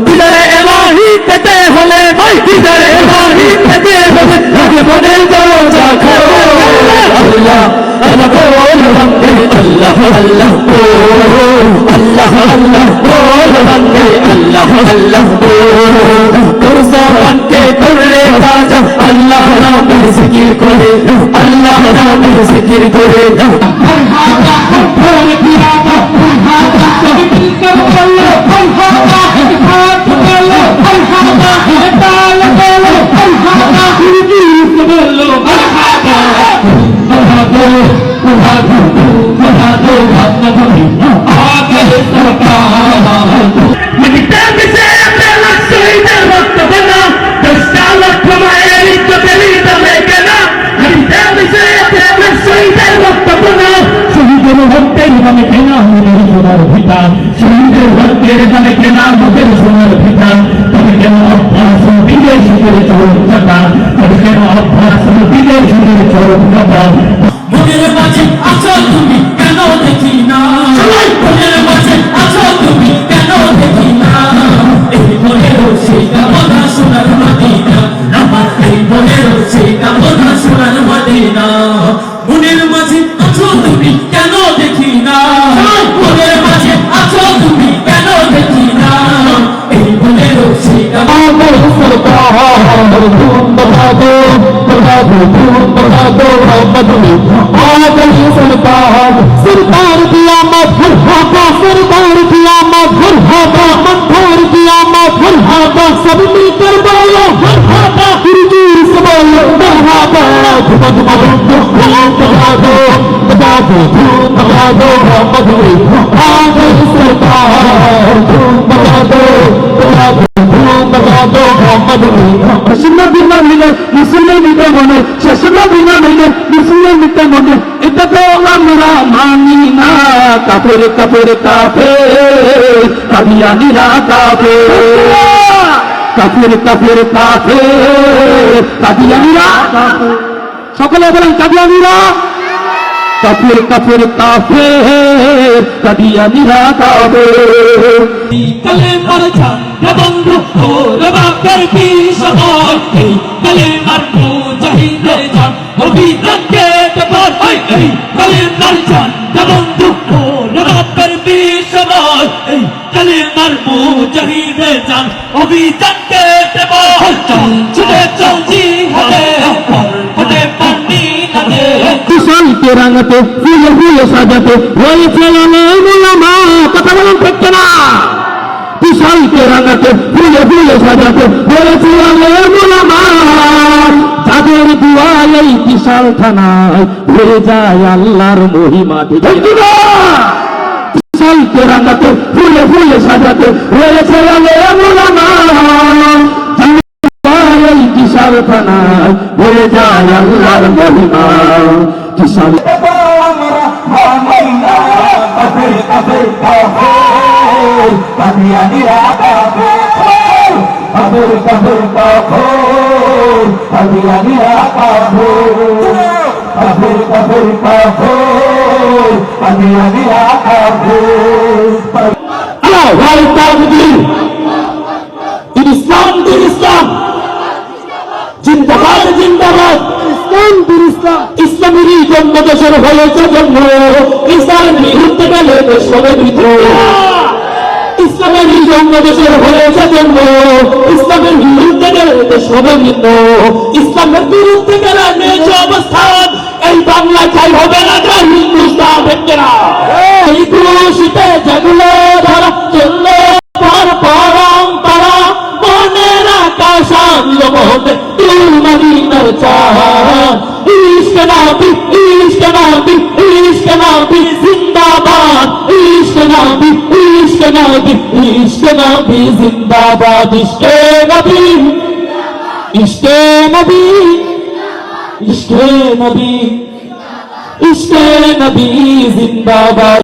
দিদারে ইলাহি পেতে হলে দিদারে ইলাহি পেতে হলে জীবনের দরজা খোলো আল্লাহ আল্লাহ বল বন্দে আল্লাহ আল্লাহ আল্লাহ আল্লাহ বল বন্দে আল্লাহ আল্লাহ তোর জবানকে করলে তাজা আল্লাহ নামের জিকির করে আল্লাহ নামের জিকির করে শহীদের রক্তের দামে কেনা আমাদের সোনার ভিটা তবে কেন অভ্যাস বিদেশ করে চরম কাটা তবে কেন অভ্যাস বিদেশ করে চরম কাটা মনের মাঝে আছো তুমি কেন দেখি না মনের মাঝে আছো তুমি কেন দেখি না এই মনেরও সেই কামনা সোনার মদিনা আমার এই মনেরও সেই কামনা সোনার মদিনা মনের মাঝে আছো তুমি কেন দেখি না মনের মাঝে আছো তুমি কেন দেখি না এই মনেরও সেই কামনা सरकार क़यामत हर हाका सरकार क़यामत हर हाका मंथर क़यामत हर हाका सब मिलकर बोलो हर हाका हिरजी से बोलो मरहबा धुमा धुमा बजा दो मोहम्मद आ गई सरकार बजा दो মুসলিম নিতে মনে শেষনা বিনা মিলে মুসলিম নিতে মনে এটা তো আমরা মানি না কাফের কাফের কাফের কাদিয়ানিরা কাফের কাফের কাফের কাফের কাদিয়ানিরা কাফের সকলে বলেন কাদিয়ানিরা কাফের কাফের কাফের কাদিয়ানিরা কাফের কালেমার ঝান্ডা বন্ধু ওরে বাপের কি সবাই এই কালেমার মুজাহিদের জান অভিযানকে দেবার এই কালেমার ঝান্ডা বন্ধু ওরে বাপের কি সবাই এই কালেমার মুজাহিদের জান অভিযানকে দেবার চল ছুটে চল জিহাদে পরপটে পানি নদে বিশালকে রাঙাতে ফুলে ফুলে সাজাতে হয়েছে অনেক উলামা কথা বলেন ঠিক না বিশালকে রাঙাতে ফুলে ফুলে সাজাতে হয়েছে অনেক উলামা যাদের দুয়ায় এই বিশাল থানায় হয়ে যায় আল্লাহর মহিমা ঠিক না বিশালকে রাঙাতে ফুলে ফুলে সাজাতে হয়েছে অনেক উলামা এই বিশাল থানায় হয়ে যায় আল্লাহর মহিমা বিশাল কাফের কাফের কাফের কাদিয়ানিরা কাফের কাফের কাফের কাফের কাদিয়ানিরা কাফের কাফের কাফের কাফের কাদিয়ানিরা কাফের আল্লাহু তাকবীর ইসলাম দিন ইসলাম জিন্দাবাদ জিন্দাবাদ ইসলাম দিন ইসলাম ইসলামেরই জন্ম দেশের হয়েছে জন্ম ইসলামের বিরুদ্ধে গেলে দেশ হবে বিদ্রোহ ইসলামেরই জন্ম দেশের হয়েছে জন্ম ইসলামের বিরুদ্ধে গেলে দেশ হবে বিদ্রোহ ইসলামের বিরুদ্ধে গেলে নেই অবস্থান এই বাংলা চাই হবে না যা হিন্দুস্তান দেখতে না এই দোষীতে যেগুলো ধরা চললে পরম্পরা মনের আকাশান লোমে মদিনার চাঁদ ইশক নবী ইশক নবী ইশক নবী জিন্দাবাদ ইশক নবী ইশক নবী ইশক নবী জিন্দাবাদ ইশক নবী ইশক নবী ইশক নবী ইশক নবী জিন্দাবাদ